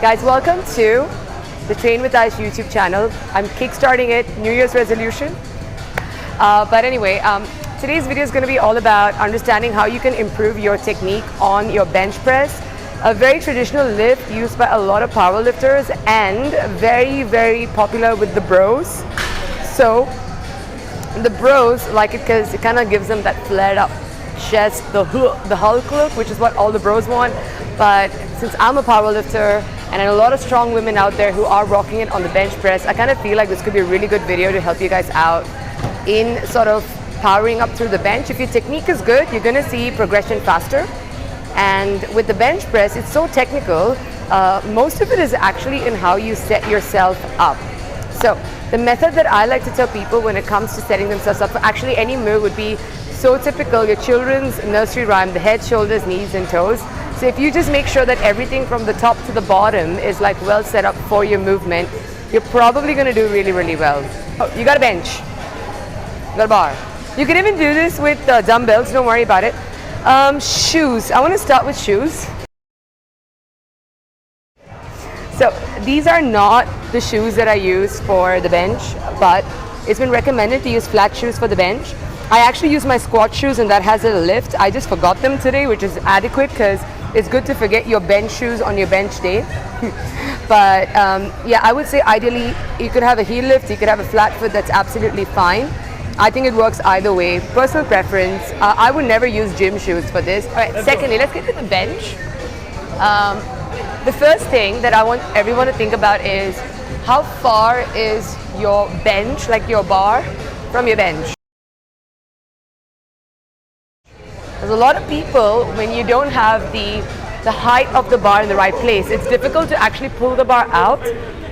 Guys, welcome to the Train with Ice YouTube channel. I'm kickstarting it, New Year's resolution. But anyway, today's video is going to be all about understanding how you can improve your technique on your bench press. A very traditional lift used by a lot of powerlifters and very, very popular with the bros. So the bros like it because it kind of gives them that flared up chest, the Hulk look, which is what all the bros want. But since I'm a powerlifter and a lot of strong women out there who are rocking it on the bench press, I kind of feel like this could be a really good video to help you guys out in sort of powering up through the bench. If your technique is good, you're going to see progression faster. And with the bench press, it's so technical. Most of it is actually in how you set yourself up. So the method that I like to tell people when it comes to setting themselves up for actually any move would be so typical, your children's nursery rhyme, the head, shoulders, knees, and toes. So if you just make sure that everything from the top to the bottom is like well set up for your movement, you're probably going to do really, really well. Oh, you got a bench, you got a bar. You can even do this with dumbbells, don't worry about it. Shoes, I want to start with shoes. So these are not the shoes that I use for the bench, but it's been recommended to use flat shoes for the bench. I actually use my squat shoes and that has a lift. I just forgot them today, which is adequate because it's good to forget your bench shoes on your bench day. But yeah, I would say ideally you could have a heel lift, you could have a flat foot, that's absolutely fine. I think it works either way. Personal preference. I would never use gym shoes for this. All right, secondly, let's get to the bench. The first thing that I want everyone to think about is how far is your bench, like your bar, from your bench. There's a lot of people, when you don't have the height of the bar in the right place, it's difficult to actually pull the bar out,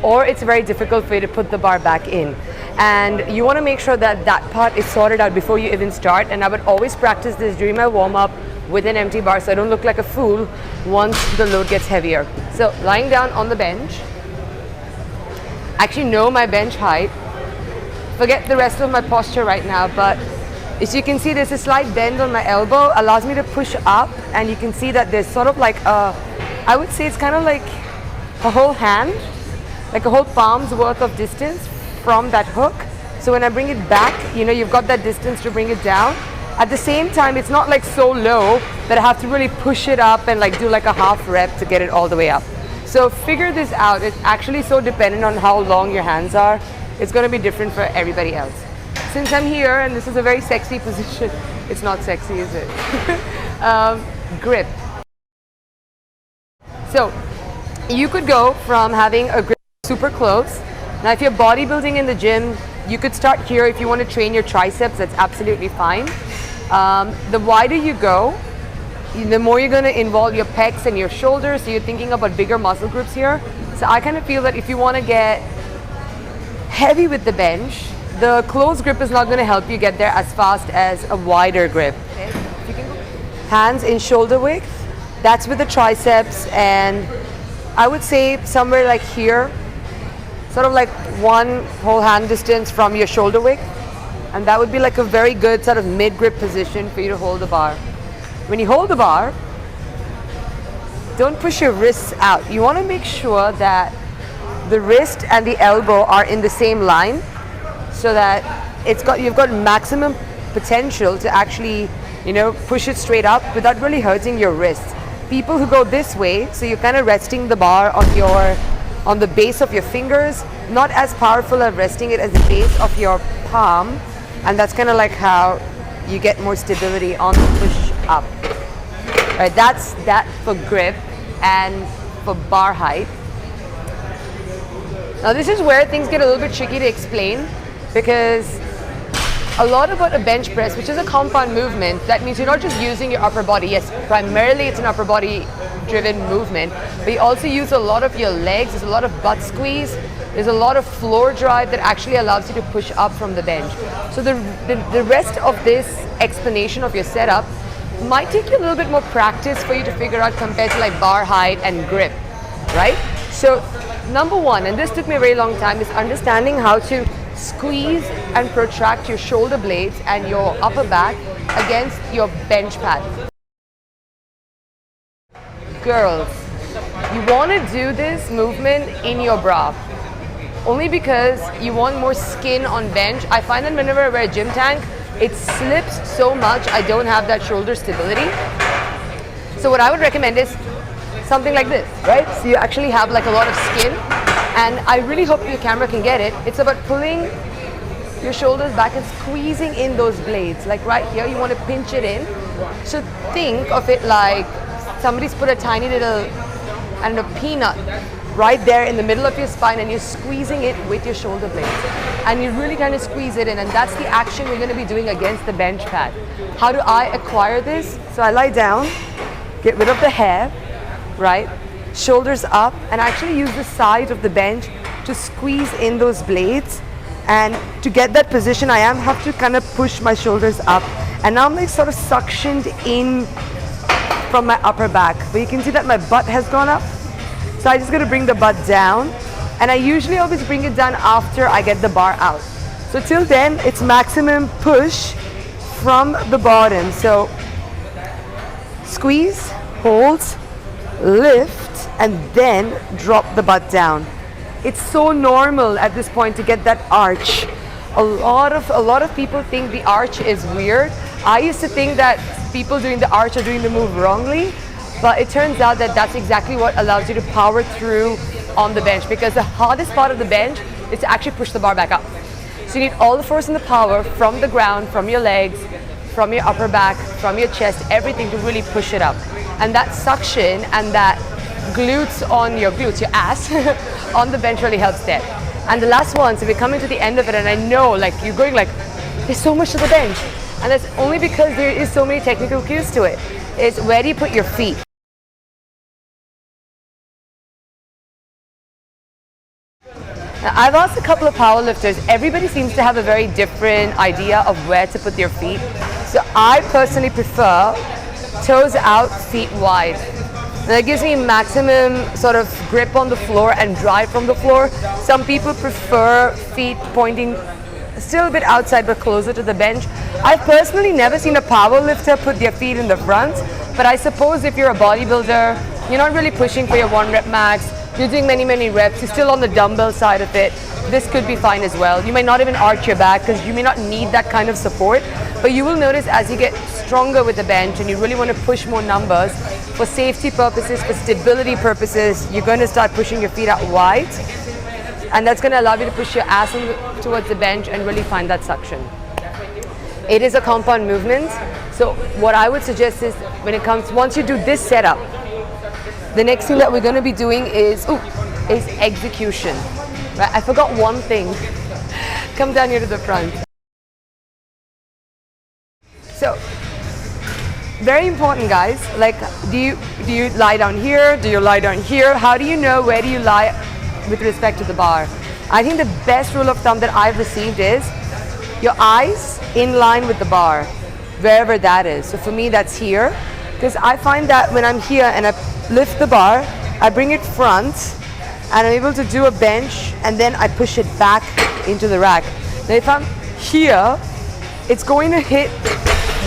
or it's very difficult for you to put the bar back in. And you want to make sure that that part is sorted out before you even start. And I would always practice this during my warm-up with an empty bar so I don't look like a fool once the load gets heavier. So lying down on the bench, actually know my bench height. Forget the rest of my posture right now, but as you can see, there's a slight bend on my elbow, allows me to push up, and you can see that there's sort of like a, I would say it's kind of like a whole hand, like a whole palm's worth of distance from that hook. So when I bring it back, you know, you've got that distance to bring it down. At the same time, it's not like so low that I have to really push it up and like do like a half rep to get it all the way up. So figure this out. It's actually so dependent on how long your hands are. It's going to be different for everybody else. Since I'm here and this is a very sexy position, it's not sexy, is it? Grip. So you could go from having a grip super close. Now if you're bodybuilding in the gym, you could start here. If you want to train your triceps, that's absolutely fine. The wider you go, the more you're going to involve your pecs and your shoulders, so you're thinking about bigger muscle groups here. So I kind of feel that if you want to get heavy with the bench, the close grip is not going to help you get there as fast as a wider grip. Okay. You can go hands in shoulder width, that's with the triceps, and I would say somewhere like here, sort of like one whole hand distance from your shoulder width, and that would be like a very good sort of mid-grip position for you to hold the bar. When you hold the bar, don't push your wrists out. You want to make sure that the wrist and the elbow are in the same line, so that you've got maximum potential to actually, you know, push it straight up without really hurting your wrists. People who go this way, so you're kind of resting the bar on the base of your fingers, not as powerful as resting it as the base of your palm, and that's kind of like how you get more stability on the push up. All right, that's that for grip and for bar height. Now this is where things get a little bit tricky to explain, because a lot about a bench press, which is a compound movement, that means you're not just using your upper body. Yes, primarily it's an upper body driven movement, but you also use a lot of your legs. There's a lot of butt squeeze, there's a lot of floor drive that actually allows you to push up from the bench. So the rest of this explanation of your setup might take you a little bit more practice for you to figure out compared to like bar height and grip, right? So number one, and this took me a very long time, is understanding how to squeeze and protract your shoulder blades and your upper back against your bench pad. Girls, You want to do this movement in your bra, only because you want more skin on bench. I find that whenever I wear a gym tank, it slips so much, I don't have that shoulder stability. So what I would recommend is something like this, right? So you actually have like a lot of skin, and I really hope your camera can get it. It's about pulling your shoulders back and squeezing in those blades. Like right here, you want to pinch it in. So think of it like somebody's put a tiny little, I don't know, peanut right there in the middle of your spine, and you're squeezing it with your shoulder blades. And you really kind of squeeze it in, and that's the action we're going to be doing against the bench pad. How do I acquire this? So I lie down, get rid of the hair, right? Shoulders up, and I actually use the side of the bench to squeeze in those blades. And to get that position, I have to kind of push my shoulders up. And now I'm like sort of suctioned in from my upper back. But you can see that my butt has gone up. So I just got to bring the butt down. And I usually always bring it down after I get the bar out. So till then, it's maximum push from the bottom. So squeeze, hold, lift, and then drop the butt down. It's so normal at this point to get that arch. A lot of people think the arch is weird. I used to think that people doing the arch are doing the move wrongly, but it turns out that that's exactly what allows you to power through on the bench, because the hardest part of the bench is to actually push the bar back up. So you need all the force and the power from the ground, from your legs, from your upper back, from your chest, everything to really push it up. And that suction and that glutes on your ass, on the bench really helps there. And the last one, so we're coming to the end of it, and I know like you're going like, there's so much to the bench. And that's only because there is so many technical cues to it. Is where do you put your feet? Now, I've asked a couple of powerlifters. Everybody seems to have a very different idea of where to put their feet. So I personally prefer toes out, feet wide. And that gives me maximum sort of grip on the floor and drive from the floor. Some people prefer feet pointing still a bit outside but closer to the bench. I've personally never seen a power lifter put their feet in the front, but I suppose if you're a bodybuilder, you're not really pushing for your 1 rep max, you're doing many reps, you're still on the dumbbell side of it, this could be fine as well. You may not even arch your back because you may not need that kind of support, but you will notice as you get stronger with the bench and you really want to push more numbers, for safety purposes, for stability purposes, you're going to start pushing your feet out wide, and that's going to allow you to push your ass towards the bench and really find that suction. It is a compound movement, so what I would suggest is once you do this setup, the next thing that we're going to be doing is execution. Right? I forgot one thing. Come down here to the front. So, very important, guys. Like, do you lie down here? Do you lie down here? How do you know where do you lie with respect to the bar? I think the best rule of thumb that I've received is your eyes in line with the bar, wherever that is. So for me, that's here, because I find that when I'm here and I lift the bar, I bring it front, and I'm able to do a bench, and then I push it back into the rack. Now if I'm here, it's going to hit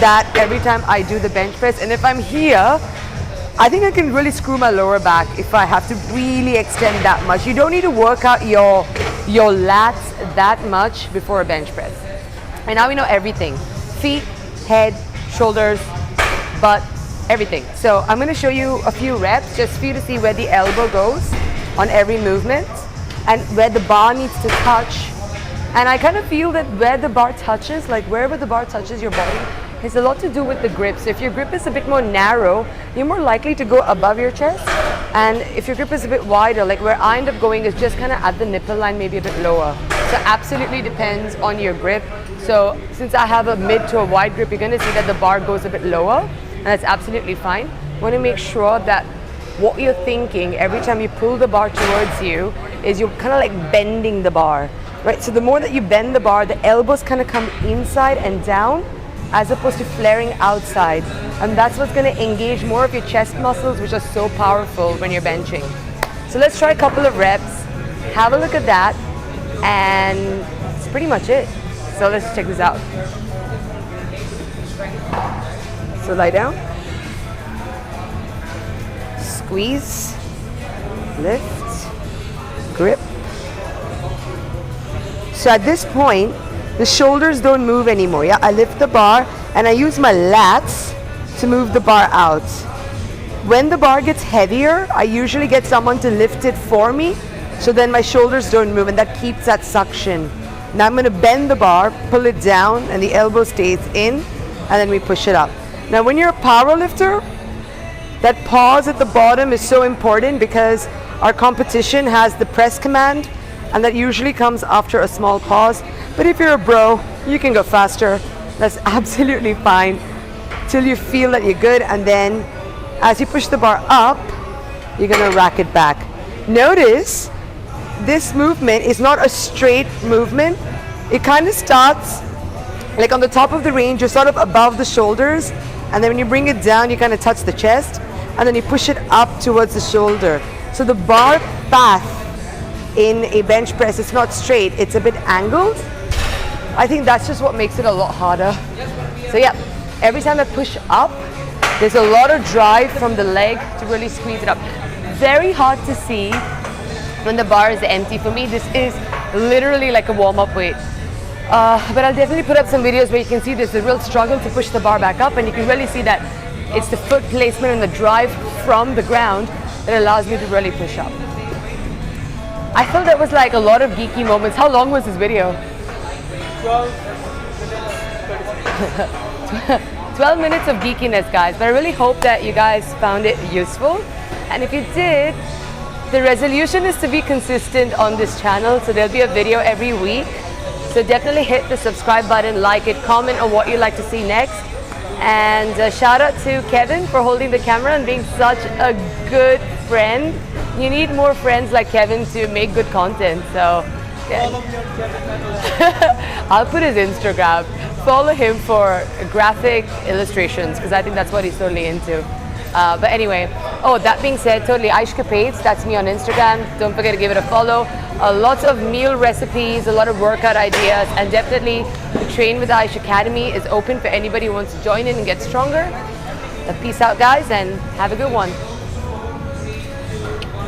that every time I do the bench press, and if I'm here, I think I can really screw my lower back if I have to really extend that much. You don't need to work out your lats that much before a bench press. And now we know everything. Feet, head, shoulders, butt, everything. So I'm going to show you a few reps just for you to see where the elbow goes on every movement and where the bar needs to touch. And I kind of feel that where the bar touches, like wherever the bar touches your body, has a lot to do with the grip. So if your grip is a bit more narrow, you're more likely to go above your chest. And if your grip is a bit wider, like where I end up going is just kind of at the nipple line, maybe a bit lower. So absolutely depends on your grip. So since I have a mid to a wide grip, you're going to see that the bar goes a bit lower, and that's absolutely fine. You want to make sure that what you're thinking every time you pull the bar towards you is you're kind of like bending the bar, right? So the more that you bend the bar, the elbows kind of come inside and down as opposed to flaring outside. And that's what's going to engage more of your chest muscles, which are so powerful when you're benching. So let's try a couple of reps, have a look at that, and that's pretty much it. So let's check this out. So lie down, squeeze, lift, grip. So at this point, the shoulders don't move anymore. Yeah, I lift the bar and I use my lats to move the bar out. When the bar gets heavier, I usually get someone to lift it for me, so then my shoulders don't move, and that keeps that suction. Now I'm going to bend the bar, pull it down, and the elbow stays in, and then we push it up. Now when you're a power lifter, that pause at the bottom is so important because our competition has the press command, and that usually comes after a small pause. But if you're a bro, you can go faster. That's absolutely fine till you feel that you're good, and then as you push the bar up, you're going to rack it back. Notice this movement is not a straight movement. It kind of starts like on the top of the range, you're sort of above the shoulders, and then when you bring it down, you kind of touch the chest, and then you push it up towards the shoulder. So the bar path in a bench press is not straight, it's a bit angled. I think that's just what makes it a lot harder. So yeah, every time I push up, there's a lot of drive from the leg to really squeeze it up. Very hard to see when the bar is empty. For me, this is literally like a warm-up weight. But I'll definitely put up some videos where you can see there's a real struggle to push the bar back up, and you can really see that it's the foot placement and the drive from the ground that allows me to really push up. I felt that was like a lot of geeky moments. How long was this video? 12 minutes, 30 12 minutes of geekiness, guys. But I really hope that you guys found it useful. And if you did, the resolution is to be consistent on this channel. So there'll be a video every week. So definitely hit the subscribe button, like it, comment on what you'd like to see next. And shout out to Kevin for holding the camera and being such a good friend. You need more friends like Kevin to make good content. So yeah. I'll put his Instagram. Follow him for graphic illustrations because I think that's what he's totally into. But anyway, oh, that being said, totally Aishka Pates, that's me on Instagram. Don't forget to give it a follow. Lots of meal recipes, a lot of workout ideas, and definitely the Train with Aish Academy is open for anybody who wants to join in and get stronger. Peace out, guys, and have a good one.